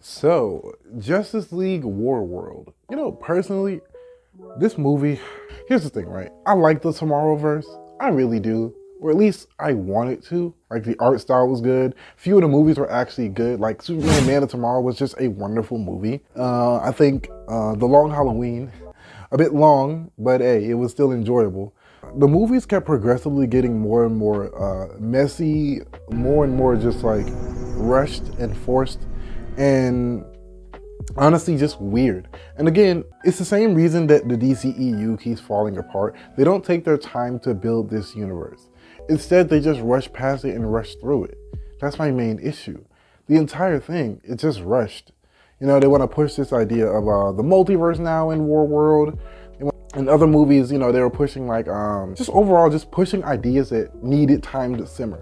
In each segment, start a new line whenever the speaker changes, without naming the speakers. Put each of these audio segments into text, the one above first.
So, Justice League Warworld. Personally, this movie, here's the thing, right? I like the Tomorrowverse. I really do. Or at least I wanted to. Like, the art style was good. Few of the movies were actually good. Like, Superman Man of Tomorrow was just a wonderful movie. I think The Long Halloween, a bit long, but hey, it was still enjoyable. The movies kept progressively getting more and more messy, more and more just like rushed and forced, and honestly just weird. And again, it's the same reason that the DCEU keeps falling apart. They don't take their time to build this universe. Instead, they just rush past it and rush through it. That's my main issue. The entire thing, it just rushed. They want to push this idea of the multiverse now in Warworld. In other movies, they were pushing like, just overall just pushing ideas that needed time to simmer.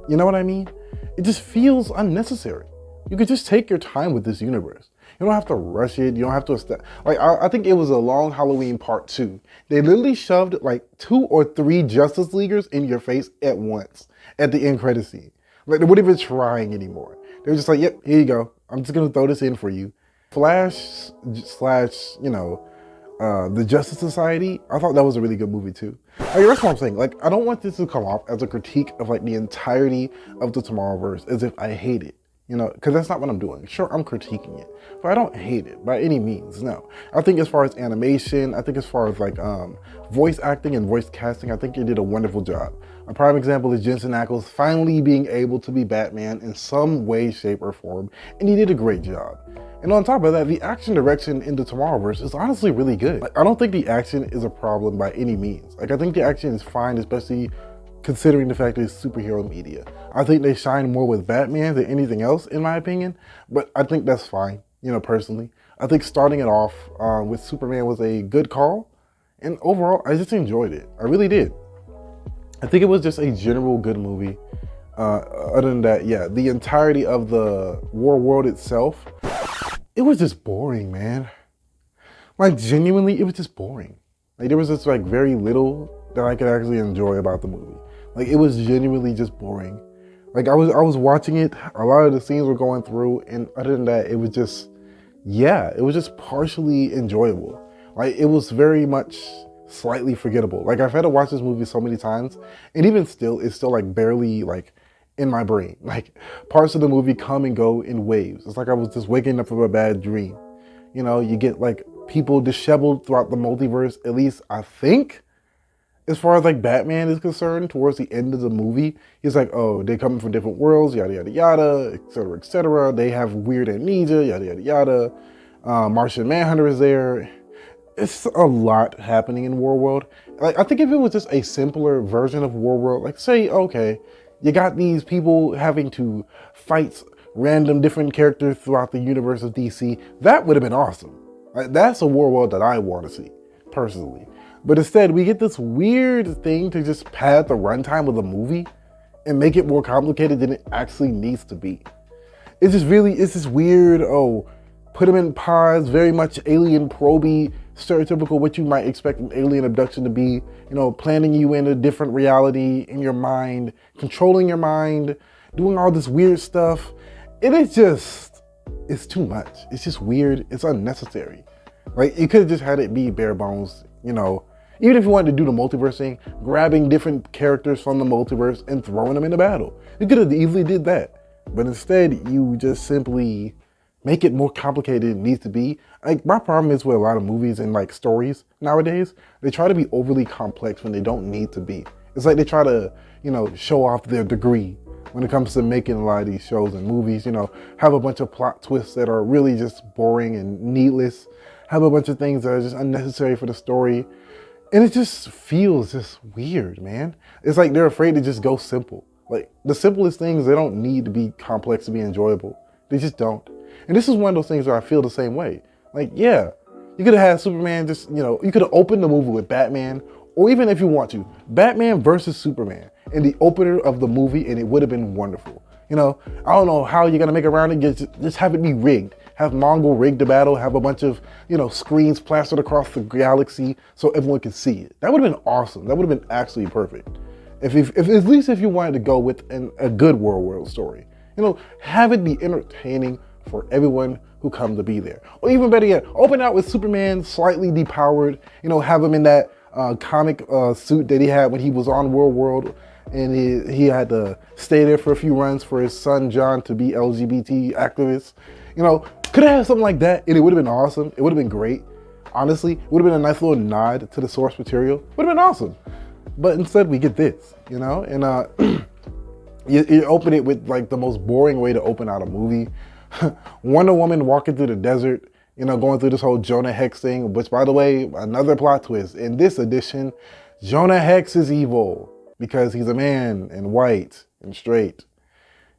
You know what I mean? It just feels unnecessary. You could just take your time with this universe. You don't have to rush it. You don't have to, I think it was a Long Halloween Part 2. They literally shoved like 2 or 3 Justice Leaguers in your face at once at the end credit scene. Like, they weren't even trying anymore. They were just like, yep, here you go. I'm just gonna throw this in for you. Flash slash, the Justice Society, I thought that was a really good movie too. Like, that's what I'm saying. Like, I don't want this to come off as a critique of like the entirety of the Tomorrowverse as if I hate it. Because that's not what I'm doing. Sure, I'm critiquing it, but I don't hate it by any means, no. I think as far as animation, I think as far as like voice acting and voice casting, I think you did a wonderful job. A prime example is Jensen Ackles finally being able to be Batman in some way, shape, or form, and he did a great job. And on top of that, the action direction in the Tomorrowverse is honestly really good. Like, I don't think the action is a problem by any means. Like, I think the action is fine, especially considering the fact that it's superhero media. I think they shine more with Batman than anything else, in my opinion, but I think that's fine, personally. I think starting it off with Superman was a good call, and overall, I just enjoyed it. I really did. I think it was just a general good movie. Other than that, yeah, the entirety of the Warworld itself, it was just boring, man. Like, genuinely, it was just boring. Like, there was just like very little that I could actually enjoy about the movie. Like, it was genuinely just boring. Like, I was watching it, a lot of the scenes were going through, and other than that, it was just, yeah, it was just partially enjoyable. Like, it was very much slightly forgettable. Like, I've had to watch this movie so many times, and even still, it's still like barely like in my brain. Like, parts of the movie come and go in waves. It's like I was just waking up from a bad dream. You get like people disheveled throughout the multiverse, at least I think. As far as like Batman is concerned, towards the end of the movie, he's like, oh, they come from different worlds, yada, yada, yada, et cetera, et cetera. They have weird amnesia, yada, yada, yada. Martian Manhunter is there. It's a lot happening in Warworld. Like, I think if it was just a simpler version of Warworld, like say, okay, you got these people having to fight random different characters throughout the universe of DC, that would have been awesome. Like, that's a Warworld that I want to see, personally. But instead, we get this weird thing to just pad the runtime of the movie and make it more complicated than it actually needs to be. It's this weird, put them in pods, very much alien proby, stereotypical what you might expect an alien abduction to be, planning you in a different reality in your mind, controlling your mind, doing all this weird stuff. It's too much. It's just weird. It's unnecessary. Like, you could have just had it be bare bones, even if you wanted to do the multiverse thing, grabbing different characters from the multiverse and throwing them into battle. You could have easily did that. But instead, you just simply make it more complicated than it needs to be. Like, my problem is with a lot of movies and like stories nowadays, they try to be overly complex when they don't need to be. It's like they try to, show off their degree when it comes to making a lot of these shows and movies, have a bunch of plot twists that are really just boring and needless, have a bunch of things that are just unnecessary for the story. And it just feels just weird, man. It's like they're afraid to just go simple. Like, the simplest things, they don't need to be complex to be enjoyable. They just don't. And this is one of those things where I feel the same way. Like, yeah, you could have had Superman just, you could have opened the movie with Batman, or even if you want to, Batman versus Superman in the opener of the movie, and it would have been wonderful. I don't know how you're gonna make around it, just have it be rigged. Have Mongol rig the battle, have a bunch of, screens plastered across the galaxy so everyone can see it. That would have been awesome. That would have been actually perfect. If at least if you wanted to go with a good Warworld story. Have it be entertaining for everyone who come to be there. Or even better yet, open out with Superman slightly depowered, you know, have him in that comic suit that he had when he was on World, and he had to stay there for a few runs for his son John to be LGBT activist. You know, could have had something like that and it would have been awesome. It would have been great. Honestly, it would have been a nice little nod to the source material. Would have been awesome. But instead we get this, you know, and you open it with like the most boring way to open out a movie. Wonder Woman walking through the desert, you know, going through this whole Jonah Hex thing, which by the way, another plot twist. In this edition, Jonah Hex is evil because he's a man and white and straight.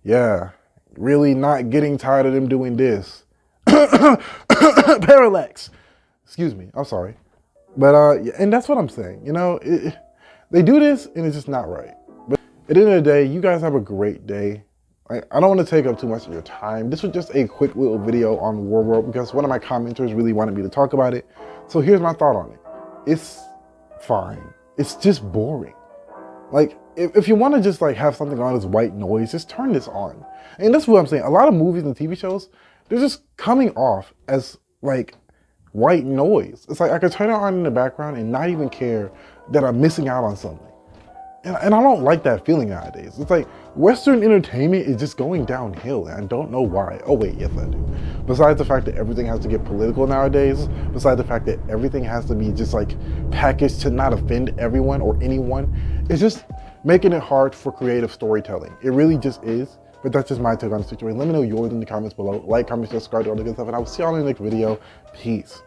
Yeah, really not getting tired of them doing this. Parallax. Excuse me, I'm sorry. But, and that's what I'm saying, you know, they do this and it's just not right. But at the end of the day, you guys have a great day. I don't want to take up too much of your time. This was just a quick little video on warworld because one of my commenters really wanted me to talk about it. So here's my thought on it. It's fine. It's just boring. Like, if you want to just like have something on as white noise, just turn this on. And that's what I'm saying. A lot of movies and TV shows, they're just coming off as like white noise. It's like I could turn it on in the background and not even care that I'm missing out on something. And I don't like that feeling nowadays. It's like Western entertainment is just going downhill and I don't know why. Oh wait, yes I do. Besides the fact that everything has to get political nowadays, besides the fact that everything has to be just like packaged to not offend everyone or anyone, it's just making it hard for creative storytelling. It really just is. But that's just my take on the situation. Let me know yours in the comments below. Like, comment, subscribe, all the good stuff, and I will see y'all in the next video. Peace.